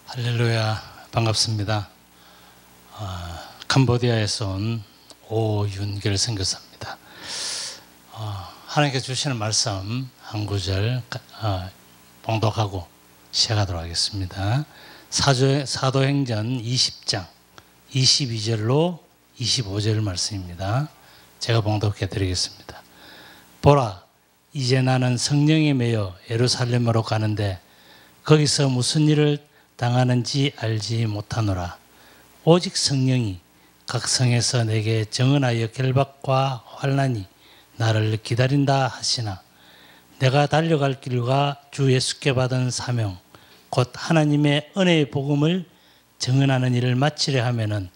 할렐루야, 반갑습니다. 캄보디아에서 온 오윤결 선교사입니다. 하나님께 주시는 말씀 한 구절 봉독하고 시작하도록 하겠습니다. 사도행전 20장 22절로 25절 말씀입니다. 제가 봉독해 드리겠습니다. 보라, 이제 나는 성령에 매여 예루살렘으로 가는데 거기서 무슨 일을 당하는지 알지 못하노라. 오직 성령이 각 성에서 내게 정언하여 결박과 환난이 나를 기다린다 하시나 내가 달려갈 길과 주 예수께 받은 사명 곧 하나님의 은혜의 복음을 정언하는 일을 마치려 하면은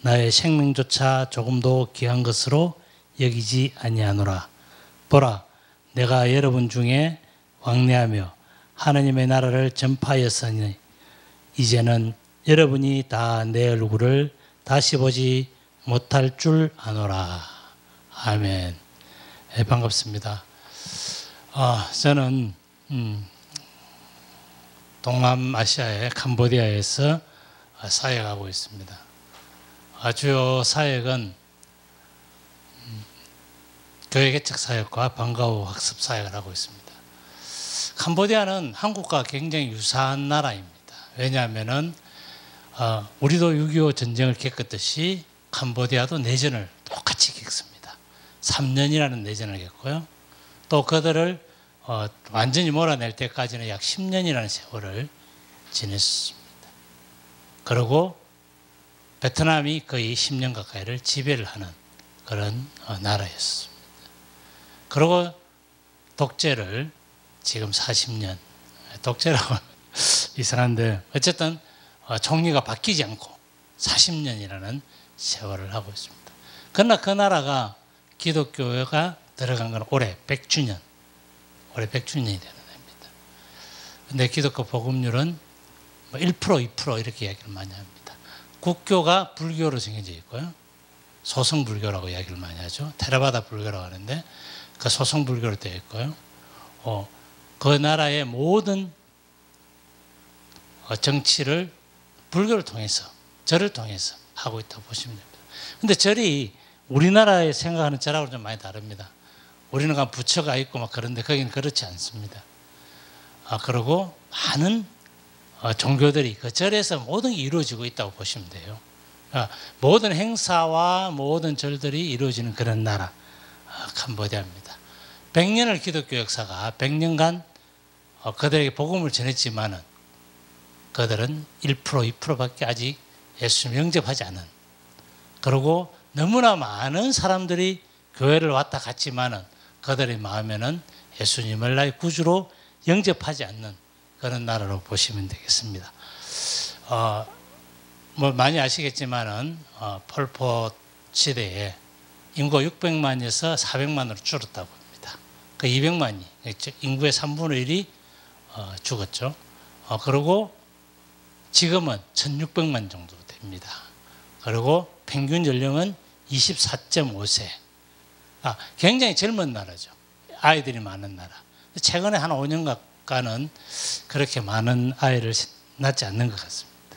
나의 생명조차 조금도 귀한 것으로 여기지 아니하노라. 보라, 내가 여러분 중에 왕래하며 하나님의 나라를 전파하였으니 이제는 여러분이 다 내 얼굴을 다시 보지 못할 줄 아노라. 아멘. 네, 반갑습니다. 저는 동남아시아의 캄보디아에서 사역하고 있습니다. 주요 사역은 교회 개척 사역과 방과 후 학습 사역을 하고 있습니다. 캄보디아는 한국과 굉장히 유사한 나라입니다. 왜냐하면은 우리도 6.25 전쟁을 겪었듯이 캄보디아도 내전을 똑같이 겪습니다. 3년이라는 내전을 겪고요. 또 그들을 완전히 몰아낼 때까지는 약 10년이라는 세월을 지냈습니다. 그리고 베트남이 거의 10년 가까이를 지배를 하는 그런 나라였습니다. 그리고 독재를 지금 40년, 독재라고 이상한데 어쨌든 총리가 바뀌지 않고 40년이라는 세월을 하고 있습니다. 그러나 그 나라가 기독교가 들어간 건 올해 100주년, 올해 100주년이 되는 해입니다. 그런데 기독교 복음률은 1%, 2% 이렇게 이야기를 많이 합니다. 국교가 불교로 정해져 있고요. 소승불교라고 이야기를 많이 하죠. 테라바다 불교라고 하는데 그 소승불교로 되어 있고요. 그 나라의 모든 정치를 불교를 통해서, 절을 통해서 하고 있다고 보시면 됩니다. 근데 절이 우리나라에 생각하는 절하고 좀 많이 다릅니다. 우리는 그냥 부처가 있고 막 그런데 거기는 그렇지 않습니다. 그리고 많은 종교들이 그 절에서 모든 게 이루어지고 있다고 보시면 돼요. 모든 행사와 모든 절들이 이루어지는 그런 나라, 캄보디아입니다. 100년을 기독교 역사가 100년간 그들에게 복음을 전했지만은 그들은 1%, 2%밖에 아직 예수님을 영접하지 않은, 그리고 너무나 많은 사람들이 교회를 왔다 갔지만은 그들의 마음에는 예수님을 나의 구주로 영접하지 않는 그런 나라로 보시면 되겠습니다. 많이 아시겠지만은 폴포 시대에 인구 600만에서 400만으로 줄었다고 합니다. 그 200만이 인구의 3분의 1이 죽었죠. 그리고 지금은 1600만 정도 됩니다. 그리고 평균 연령은 24.5세. 굉장히 젊은 나라죠. 아이들이 많은 나라. 최근에 한 5년 가까이는 그렇게 많은 아이를 낳지 않는 것 같습니다.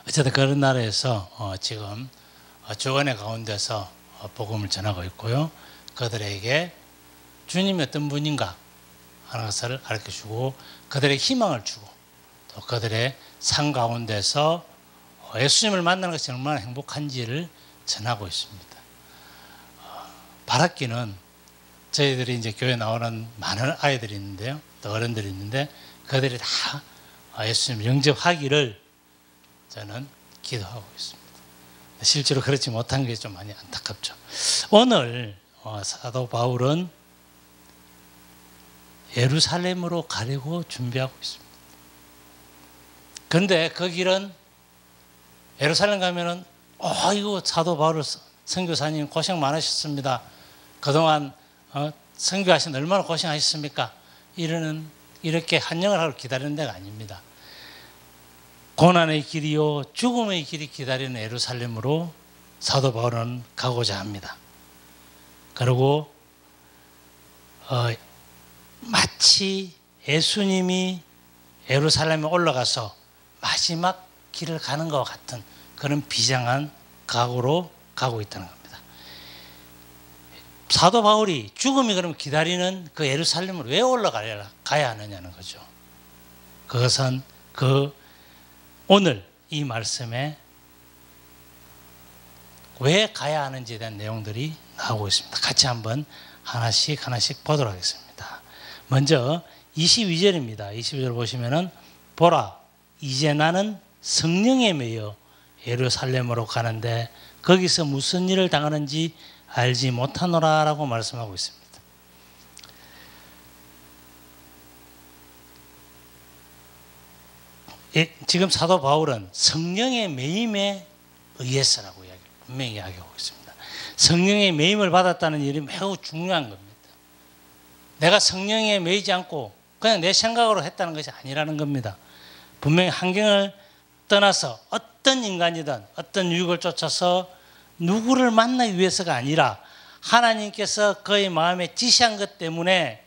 어쨌든 그런 나라에서 지금 주원의 가운데서 복음을 전하고 있고요. 그들에게 주님이 어떤 분인가 하는 것을 가르쳐주고 그들에게 희망을 주고 또 그들의 삶 가운데서 예수님을 만나는 것이 얼마나 행복한지를 전하고 있습니다. 발악기는 저희들이 이제 교회 나오는 많은 아이들이 있는데요. 또 어른들이 있는데 그들이 다 예수님을 영접하기를 저는 기도하고 있습니다. 실제로 그렇지 못한 게 좀 많이 안타깝죠. 오늘 사도 바울은 예루살렘으로 가려고 준비하고 있습니다. 그런데 그 길은 예루살렘 가면은 이거 사도 바울 선교사님 고생 많으셨습니다. 그동안 선교하신 얼마나 고생하셨습니까? 이렇게 한영을 하고 기다리는 데가 아닙니다. 고난의 길이요 죽음의 길이 기다리는 예루살렘으로 사도 바울은 가고자 합니다. 그리고 마치 예수님이 예루살렘에 올라가서 마지막 길을 가는 것과 같은 그런 비장한 각오로 가고 있다는 겁니다. 사도 바울이 죽음이 그럼 기다리는 그 예루살렘으로 왜 올라가야 하느냐는 거죠. 그것은 오늘 이 말씀에 왜 가야 하는지에 대한 내용들이 나오고 있습니다. 같이 한번 하나씩 보도록 하겠습니다. 먼저 22절입니다. 22절 보시면은 보라 이제 나는 성령에 매여 예루살렘으로 가는데 거기서 무슨 일을 당하는지 알지 못하노라 라고 말씀하고 있습니다. 지금 사도 바울은 성령의 매임에 의해서라고 분명히 이야기하고 있습니다. 성령의 매임을 받았다는 일이 매우 중요한 겁니다. 내가 성령에 매이지 않고 그냥 내 생각으로 했다는 것이 아니라는 겁니다. 분명히 환경을 떠나서 어떤 인간이든 어떤 유익을 쫓아서 누구를 만나기 위해서가 아니라 하나님께서 그의 마음에 지시한 것 때문에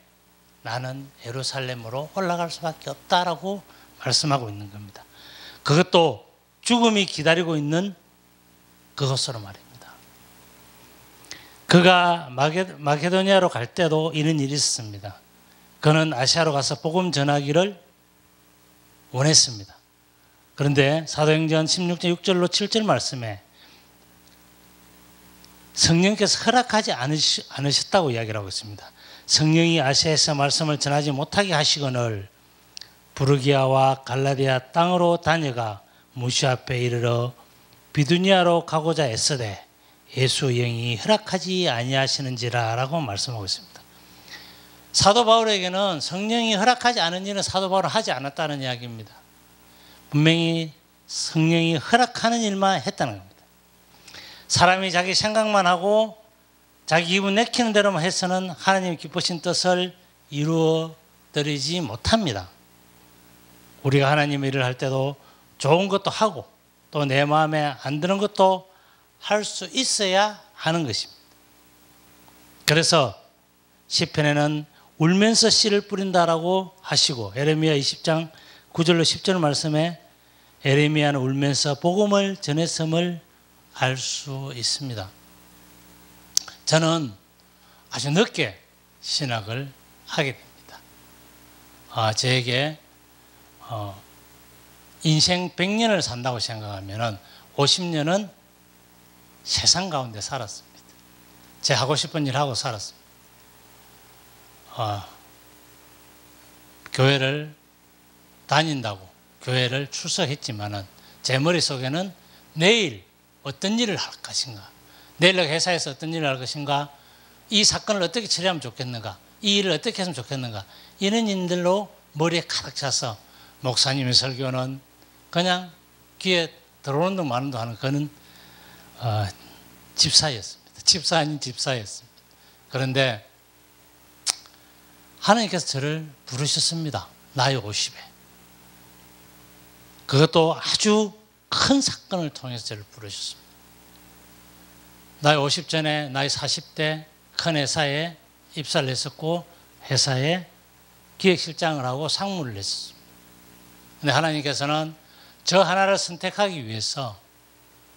나는 예루살렘으로 올라갈 수밖에 없다라고 말씀하고 있는 겁니다. 그것도 죽음이 기다리고 있는 그것으로 말입니다. 그가 마게도니아로 갈 때도 이런 일이 있었습니다. 그는 아시아로 가서 복음 전하기를 원했습니다. 그런데 사도행전 16장 6절로 7절 말씀에 성령께서 허락하지 않으셨다고 이야기를 하고 있습니다. 성령이 아시아에서 말씀을 전하지 못하게 하시거늘 부르기아와 갈라디아 땅으로 다녀가 무시 앞에 이르러 비두니아로 가고자 애쓰되 예수 영이 허락하지 아니하시는지라 라고 말씀하고 있습니다. 사도 바울에게는 성령이 허락하지 않은 일은 사도 바울은 하지 않았다는 이야기입니다. 분명히 성령이 허락하는 일만 했다는 겁니다. 사람이 자기 생각만 하고 자기 기분 내키는 대로만 해서는 하나님 기쁘신 뜻을 이루어 드리지 못합니다. 우리가 하나님의 일을 할 때도 좋은 것도 하고 또 내 마음에 안 드는 것도 할 수 있어야 하는 것입니다. 그래서 시편에는 울면서 씨를 뿌린다라고 하시고 에레미야 20장 9절로 10절 말씀에 에레미야는 울면서 복음을 전했음을 알 수 있습니다. 저는 아주 늦게 신학을 하게 됩니다. 저에게 인생 100년을 산다고 생각하면 50년은 세상 가운데 살았습니다. 제 하고 싶은 일 하고 살았습니다. 교회를 다닌다고 교회를 출석했지만은 제 머릿속에는 내일 어떤 일을 할 것인가, 내일 회사에서 어떤 일을 할 것인가, 이 사건을 어떻게 처리하면 좋겠는가, 이 일을 어떻게 했으면 좋겠는가, 이런 일들로 머리에 가득 차서 목사님의 설교는 그냥 귀에 들어오는 둥 마는 둥 하는 그는 집사였습니다. 집사 아닌 집사였습니다. 그런데 하나님께서 저를 부르셨습니다. 나이 50에. 그것도 아주 큰 사건을 통해서 저를 부르셨습니다. 나이 50 전에 나이 40대 큰 회사에 입사를 했었고 회사에 기획실장을 하고 상무를 했었습니다. 그런데 하나님께서는 저 하나를 선택하기 위해서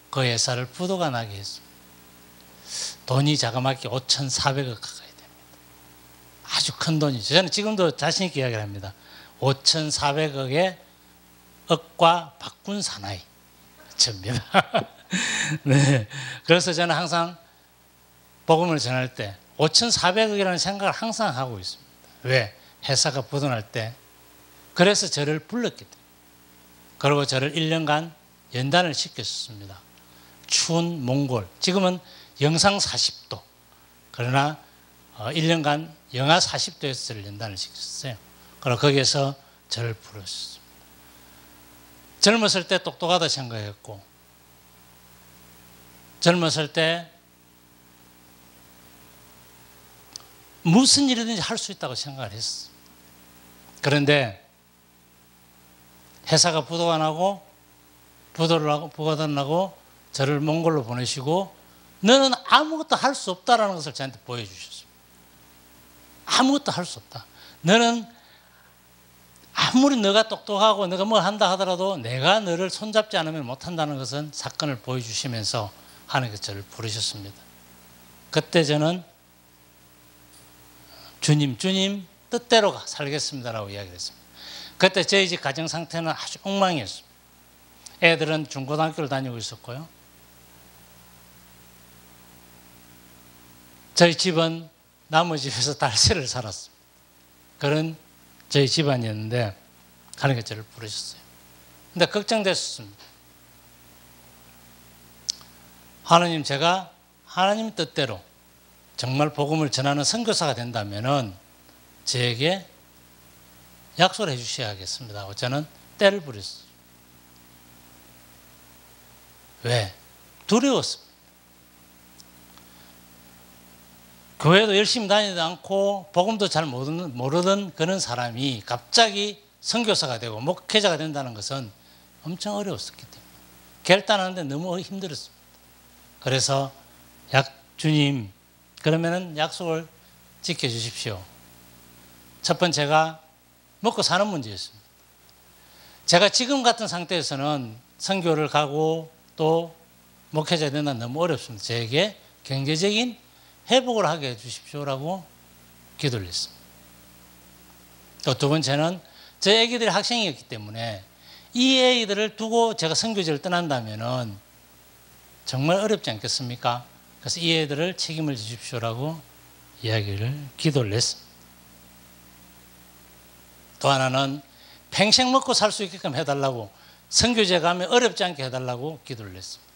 그 회사를 부도가 나게 했습니다. 돈이 자그맣게 5,400억 가까이 됩니다. 아주 큰 돈이죠. 저는 지금도 자신 있게 이야기를 합니다. 5,400억의 억과 바꾼 사나이 접니다. 네. 그래서 저는 항상 복음을 전할 때 5,400억이라는 생각을 항상 하고 있습니다. 왜? 회사가 부도날 때. 그래서 저를 불렀기 때문에. 그리고 저를 1년간 연단을 시켰습니다. 추운 몽골. 지금은 영상 40도. 그러나 1년간 영하 40도에서 저를 연단을 시켰어요. 그리고 거기에서 저를 부르셨습니다. 젊었을 때 똑똑하다 생각했고 젊었을 때 무슨 일이든지 할 수 있다고 생각을 했어요. 그런데 회사가 부도가 나고 부도가 나고 저를 몽골로 보내시고 너는 아무것도 할 수 없다라는 것을 저한테 보여주셨습니다. 아무것도 할 수 없다. 너는 아무리 너가 똑똑하고 너가 뭘 한다 하더라도 내가 너를 손잡지 않으면 못한다는 것은 사건을 보여주시면서 하나님께서 저를 부르셨습니다. 그때 저는 주님 뜻대로 살겠습니다라고 이야기를 했습니다. 그때 저희 집 가정 상태는 아주 엉망이었습니다. 애들은 중고등학교를 다니고 있었고요. 저희 집은 나무 집에서 달새를 살았습니다. 그런 저희 집안이었는데 하나님께서 저를 부르셨어요. 근데 걱정됐습니다. 하나님, 제가 하나님 뜻대로 정말 복음을 전하는 선교사가 된다면은 저에게 약속을 해 주셔야겠습니다 하고 저는 때를 부렸어요. 왜? 두려웠습니다. 교회도 열심히 다니지 않고 복음도 잘 모르던 그런 사람이 갑자기 선교사가 되고 목회자가 된다는 것은 엄청 어려웠었기 때문에 결단하는데 너무 힘들었습니다. 그래서 주님, 그러면은 약속을 지켜주십시오. 첫 번째가 먹고 사는 문제였습니다. 제가 지금 같은 상태에서는 선교를 가고 또 목회자 되는 너무 어렵습니다. 저에게 경제적인 회복을 하게 해주십시오라고 기도를 했습니다. 또 두 번째는 제 애기들이 학생이었기 때문에 이 애기들을 두고 제가 선교지를 떠난다면은 정말 어렵지 않겠습니까? 그래서 이 애들을 책임을 주십시오라고 기도를 했습니다. 또 하나는 평생 먹고 살 수 있게끔 해달라고, 선교지에 가면 어렵지 않게 해달라고 기도를 했습니다.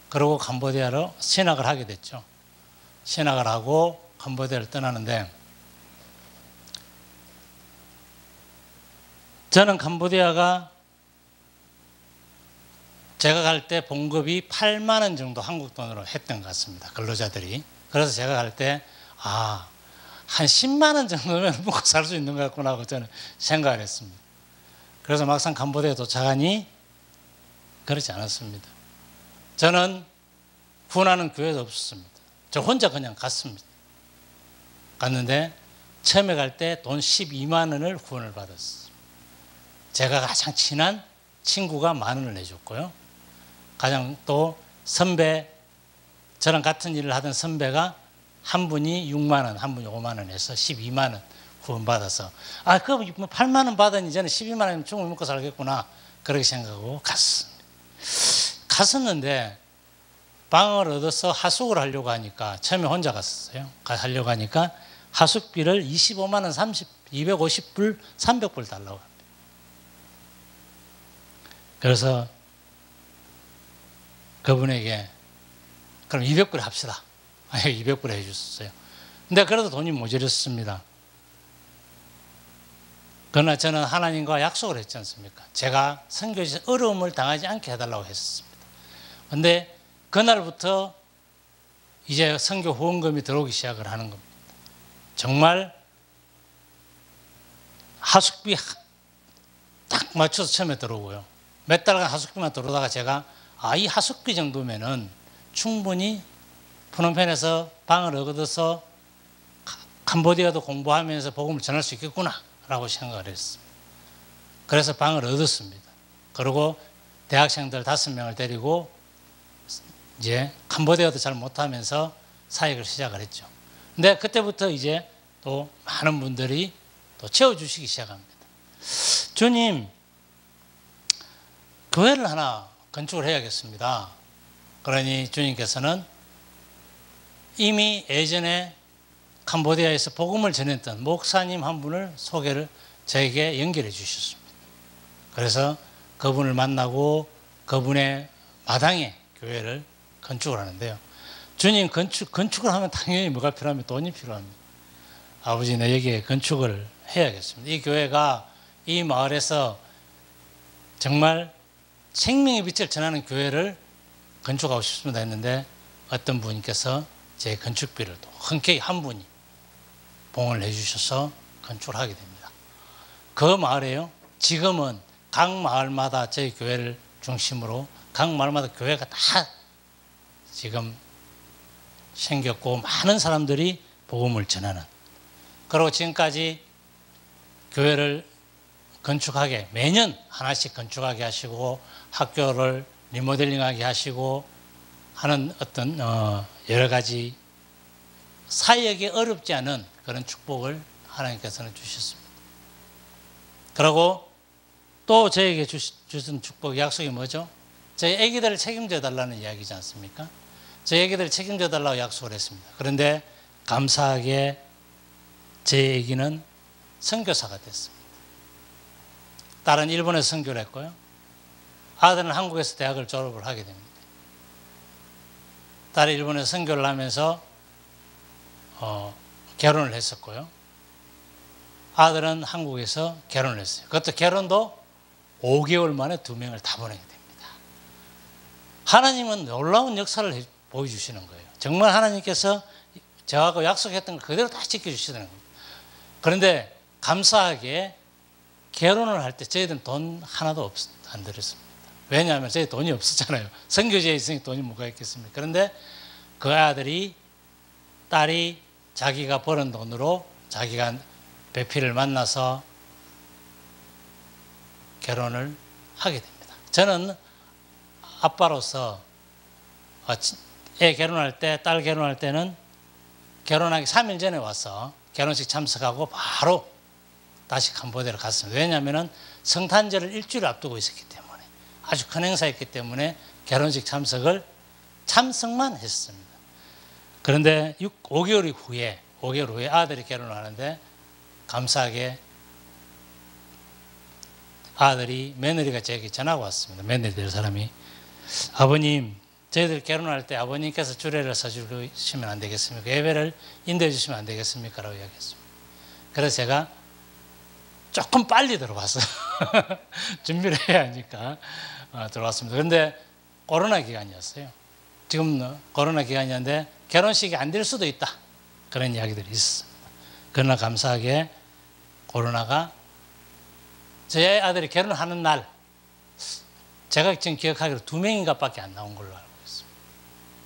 그리고 캄보디아로 신학을 하게 됐죠. 신학을 하고 캄보디아를 떠나는데, 저는 캄보디아가 제가 갈 때 봉급이 8만 원 정도 한국 돈으로 했던 것 같습니다. 근로자들이. 그래서 제가 갈 때 한 10만 원 정도면 먹고 살 수 있는 것 같구나 하고 저는 생각을 했습니다. 그래서 막상 캄보디아에 도착하니 그렇지 않았습니다. 저는 후원하는 교회도 없었습니다. 저 혼자 그냥 갔습니다. 갔는데 처음에 갈 때 돈 12만 원을 후원을 받았어요. 제가 가장 친한 친구가 10,000원을 내줬고요. 가장 또 선배, 저랑 같은 일을 하던 선배가 한 분이 6만 원, 한 분이 5만 원 해서 12만 원 후원받아서, 그거 8만 원 받으니 저는 12만 원이면 충분히 먹고 살겠구나, 그렇게 생각하고 갔습니다. 갔었는데 방을 얻어서 하숙을 하려고 하니까, 처음에 혼자 갔었어요. 하려고 하니까 하숙비를 25만 원, 250불, 300불 달라고 합니다. 그래서 그분에게 그럼 200불 합시다. 200불 해주셨어요. 근데 그래도 돈이 모자랐습니다. 그러나 저는 하나님과 약속을 했지 않습니까? 제가 선교지에서 어려움을 당하지 않게 해달라고 했었습니다. 근데 그날부터 이제 선교 후원금이 들어오기 시작을 하는 겁니다. 정말 하숙비 딱 맞춰서 처음에 들어오고요. 몇 달간 하숙비만 들어오다가 제가 이 하숙비 정도면은 충분히 프놈펜에서 방을 얻어서 캄보디아도 공부하면서 복음을 전할 수 있겠구나 라고 생각을 했습니다. 그래서 방을 얻었습니다. 그리고 대학생들 5명을 데리고 이제 캄보디아도 잘 못하면서 사역을 시작을 했죠. 근데 그때부터 이제 또 많은 분들이 또 채워주시기 시작합니다. 주님, 교회를 하나 건축을 해야겠습니다. 그러니 주님께서는 이미 예전에 캄보디아에서 복음을 전했던 목사님 한 분을 소개를 저에게 연결해 주셨습니다. 그래서 그분을 만나고 그분의 마당에 교회를 건축을 하는데요. 주님, 건축을 하면 당연히 뭐가 필요하면 돈이 필요합니다. 아버지, 내 여기에 건축을 해야겠습니다. 이 교회가 이 마을에서 정말 생명의 빛을 전하는 교회를 건축하고 싶습니다 했는데, 어떤 분께서 제 건축비를 또 흔쾌히 한 분이 봉을 해주셔서 건축을 하게 됩니다. 그 마을에요, 지금은 각 마을마다 저희 교회를 중심으로 각 마을마다 교회가 다 지금 생겼고 많은 사람들이 복음을 전하는, 그리고 지금까지 교회를 건축하게 매년 하나씩 건축하게 하시고 학교를 리모델링하게 하시고 하는 어떤 여러 가지 사역이 어렵지 않은 그런 축복을 하나님께서는 주셨습니다. 그리고 또 저에게 주신 축복 약속이 뭐죠? 저희 아기들을 책임져 달라는 이야기지 않습니까? 저희 아기들을 책임져 달라고 약속을 했습니다. 그런데 감사하게 제 아기는 선교사가 됐습니다. 딸은 일본에서 선교를 했고요. 아들은 한국에서 대학을 졸업을 하게 됩니다. 딸이 일본에서 선교를 하면서 결혼을 했었고요. 아들은 한국에서 결혼을 했어요. 그것도 결혼도 5개월 만에 2명을 다 보내게 됩니다. 하나님은 놀라운 역사를 보여주시는 거예요. 정말 하나님께서 저하고 약속했던 걸 그대로 다 지켜주시는 겁니다. 그런데 감사하게 결혼을 할 때 저희들은 돈 하나도 안 들였습니다. 왜냐하면 저희 돈이 없었잖아요. 선교지에 있으니 돈이 뭐가 있겠습니까? 그런데 그 아들이, 딸이 자기가 버는 돈으로 자기가 배필을 만나서 결혼을 하게 됩니다. 저는 아빠로서 애 결혼할 때, 딸 결혼할 때는 결혼하기 3일 전에 와서 결혼식 참석하고 바로 다시 캄보디아로 갔습니다. 왜냐하면 성탄절을 일주일 앞두고 있었기 때문에, 아주 큰 행사였기 때문에 결혼식 참석만 했습니다. 그런데 5개월 후에 아들이 결혼을 하는데 감사하게 아들이, 며느리가 제게 전화가 왔습니다. 며느리 될 사람이, 아버님, 저희들 결혼할 때 아버님께서 주례를 서주시면 안 되겠습니까? 예배를 인도해 주시면 안 되겠습니까? 라고 이야기했습니다. 그래서 제가 조금 빨리 들어왔어요. 준비를 해야 하니까 들어왔습니다. 그런데 코로나 기간이었어요. 지금 코로나 기간이었는데 결혼식이 안 될 수도 있다, 그런 이야기들이 있었습니다. 그러나 감사하게 코로나가, 제 아들이 결혼하는 날, 제가 지금 기억하기로 2명인가 밖에 안 나온 걸로 알고 있습니다.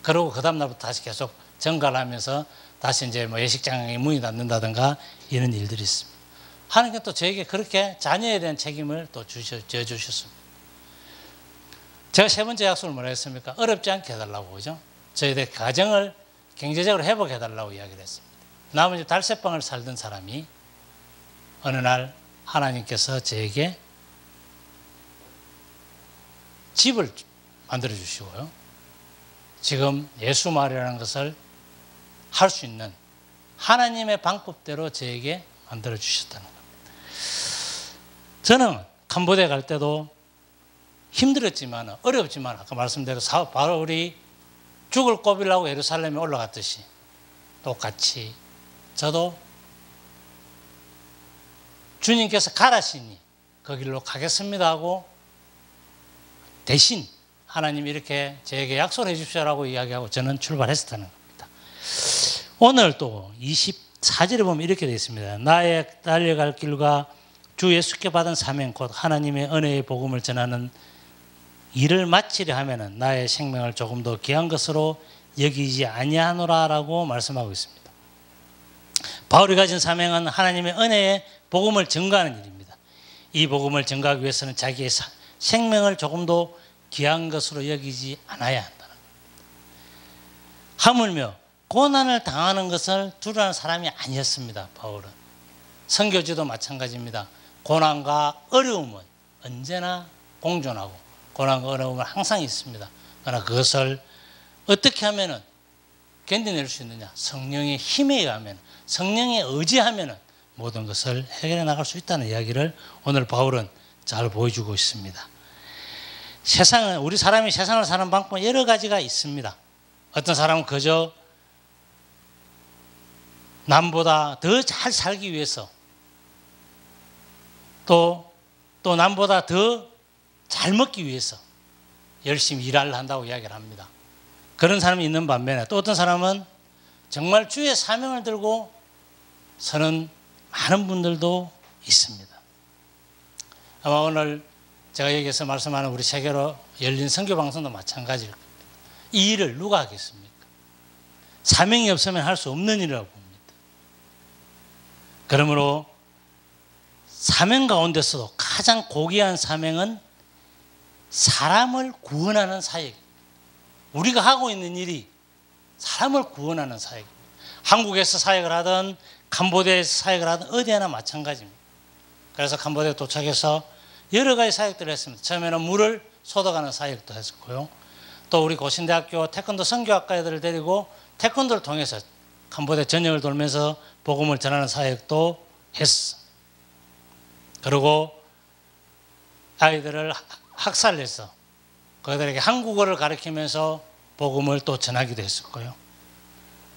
그러고 그 다음날부터 다시 계속 전가를 하면서 다시 이제 뭐 예식장에 문이 닫는다든가 이런 일들이 있습니다. 하나님께 또 저에게 그렇게 자녀에 대한 책임을 또 져주셨습니다. 제가 3번째 약속을 뭐라 했습니까? 어렵지 않게 해달라고, 그죠? 저희들 가정을 경제적으로 회복해달라고 이야기를 했습니다. 나머지 달새방을 살던 사람이 어느 날 하나님께서 저에게 집을 만들어 주시고요. 지금 예수마을이라는 것을 할 수 있는 하나님의 방법대로 저에게 만들어 주셨다는 겁니다. 저는 캄보디아 갈 때도 힘들었지만, 어렵지만, 아까 말씀대로 바울이 죽을 꼽으려고 예루살렘에 올라갔듯이 똑같이 저도 주님께서 가라시니 그 길로 가겠습니다 하고 대신 하나님 이렇게 저에게 약속을 해 주십시오라고 이야기하고 저는 출발했었다는 겁니다. 오늘 또 24절에 보면 이렇게 되어 있습니다. 나의 달려갈 길과 주 예수께 받은 사명 곧 하나님의 은혜의 복음을 전하는 일을 마치려 하면은 나의 생명을 조금 더 귀한 것으로 여기지 아니하노라라고 말씀하고 있습니다. 바울이 가진 사명은 하나님의 은혜의 복음을 증거하는 일입니다. 이 복음을 증거하기 위해서는 자기의 생명을 조금 더 귀한 것으로 여기지 않아야 한다는 겁니다. 하물며 고난을 당하는 것을 두려워하는 사람이 아니었습니다. 바울은. 선교지도 마찬가지입니다. 고난과 어려움은 언제나 공존하고 고난과 어려움은 항상 있습니다. 그러나 그것을 어떻게 하면 견뎌낼 수 있느냐? 성령의 힘에 의하면, 성령에 의지하면 모든 것을 해결해 나갈 수 있다는 이야기를 오늘 바울은 잘 보여주고 있습니다. 우리 사람이 세상을 사는 방법은 여러 가지가 있습니다. 어떤 사람은 그저 남보다 더 잘 살기 위해서 또 남보다 더 잘 먹기 위해서 열심히 일을 한다고 이야기를 합니다. 그런 사람이 있는 반면에 또 어떤 사람은 정말 주의 사명을 들고 서는 많은 분들도 있습니다. 아마 오늘 제가 여기서 말씀하는 우리 세계로 열린 선교방송도 마찬가지일 겁니다. 이 일을 누가 하겠습니까? 사명이 없으면 할 수 없는 일이라고 봅니다. 그러므로 사명 가운데서도 가장 고귀한 사명은 사람을 구원하는 사역. 우리가 하고 있는 일이 사람을 구원하는 사역. 한국에서 사역을 하든 캄보디아에서 사역을 하든 어디에나 마찬가지입니다. 그래서 캄보디아에 도착해서 여러 가지 사역들을 했습니다. 처음에는 물을 쏟아가는 사역도 했었고요. 또 우리 고신대학교 태권도 선교학과 애들을 데리고 태권도를 통해서 캄보디아 전역을 돌면서 복음을 전하는 사역도 했어. 그리고 아이들을 학살해서 그들에게 한국어를 가르치면서 복음을 또 전하기도 했었고요.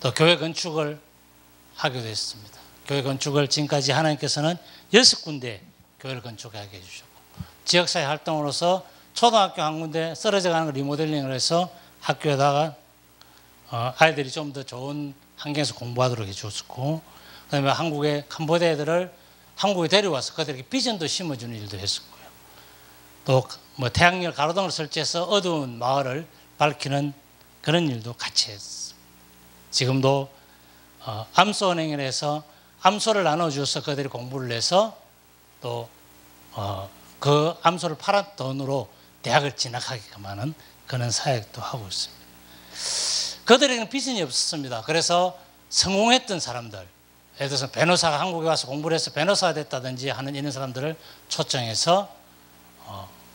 또 교회 건축을 하기도 했습니다. 교회 건축을 지금까지 하나님께서는 6군데 교회를 건축하게 해주셨고, 지역사회 활동으로서 초등학교 한 군데 쓰러져 가는 걸 리모델링을 해서 학교에다가 아이들이 좀 더 좋은 환경에서 공부하도록 해줬고, 그 다음에 한국의 캄보디아 애들을 한국에 데려와서 그들에게 비전도 심어주는 일도 했었고요. 또 뭐 태양열 가로등을 설치해서 어두운 마을을 밝히는 그런 일도 같이 했습니다. 지금도 암소은행을 해서 암소를 나눠주어서 그들이 공부를 해서 또 그 암소를 팔은 돈으로 대학을 진학하게끔 하는 그런 사역도 하고 있습니다. 그들에게는 비전이 없었습니다. 그래서 성공했던 사람들, 예를 들어서 변호사가 한국에 와서 공부를 해서 변호사가 됐다든지 하는 이런 사람들을 초청해서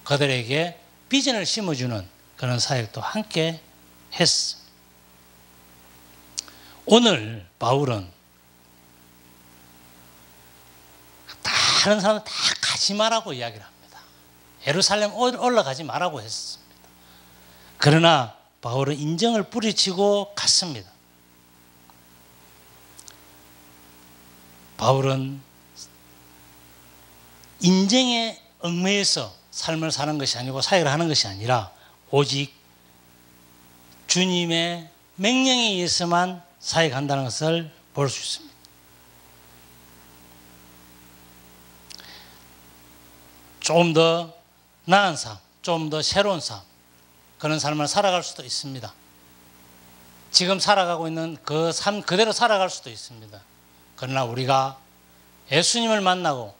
그들에게 비전을 심어주는 그런 사역도 함께 했습니다. 오늘 바울은 다른 사람들 다 가지 말라고 이야기를 합니다. 예루살렘 올라가지 말라고 했습니다. 그러나 바울은 인정을 뿌리치고 갔습니다. 바울은 인정에 얽매여서 삶을 사는 것이 아니고 사역을 하는 것이 아니라 오직 주님의 명령에 의해서만 사역한다는 것을 볼 수 있습니다. 좀 더 나은 삶, 좀 더 새로운 삶, 그런 삶을 살아갈 수도 있습니다. 지금 살아가고 있는 그 삶 그대로 살아갈 수도 있습니다. 그러나 우리가 예수님을 만나고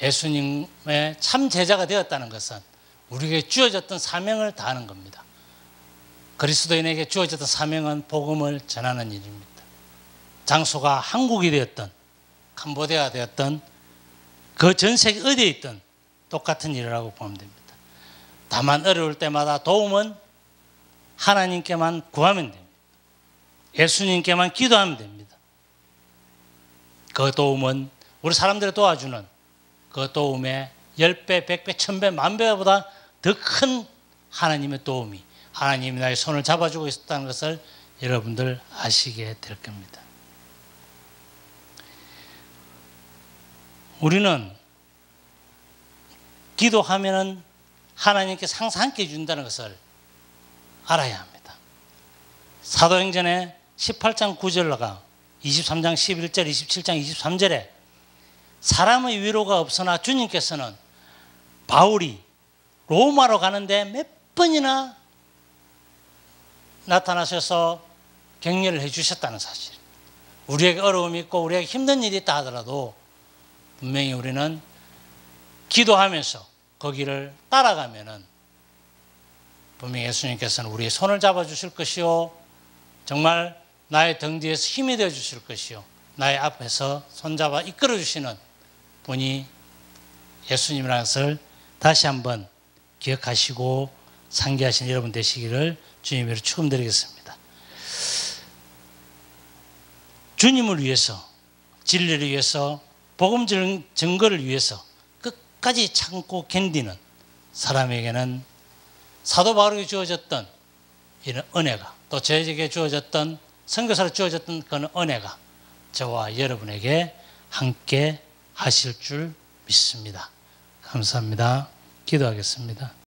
예수님의 참 제자가 되었다는 것은 우리에게 주어졌던 사명을 다하는 겁니다. 그리스도인에게 주어졌던 사명은 복음을 전하는 일입니다. 장소가 한국이 되었든 캄보디아가 되었든 그 전 세계 어디에 있든 똑같은 일이라고 보면 됩니다. 다만 어려울 때마다 도움은 하나님께만 구하면 됩니다. 예수님께만 기도하면 됩니다. 그 도움은 우리 사람들을 도와주는 그 도움의 10배, 100배, 1000배, 10,000배보다 더 큰 하나님의 도움이, 하나님이 나의 손을 잡아주고 있다는 것을 여러분들 아시게 될 겁니다. 우리는 기도하면은 하나님께서 항상 함께 해준다는 것을 알아야 합니다. 사도행전의 18장 9절과 23장 11절, 27장 23절에 사람의 위로가 없으나 주님께서는 바울이 로마로 가는데 몇 번이나 나타나셔서 격려를 해주셨다는 사실. 우리에게 어려움이 있고 우리에게 힘든 일이 있다 하더라도 분명히 우리는 기도하면서 거기를 따라가면은 분명히 예수님께서는 우리의 손을 잡아주실 것이요, 정말 나의 등 뒤에서 힘이 되어 주실 것이요, 나의 앞에서 손잡아 이끌어 주시는 분이 예수님이라는 것을 다시 한번 기억하시고 상기하신 여러분 되시기를 주님으로 축원드리겠습니다. 주님을 위해서, 진리를 위해서, 복음 증거를 위해서 끝까지 참고 견디는 사람에게는 사도 바울에게 주어졌던 이런 은혜가, 또 저에게 주어졌던, 선교사로 주어졌던 그런 은혜가 저와 여러분에게 함께 하실 줄 믿습니다. 감사합니다. 기도하겠습니다.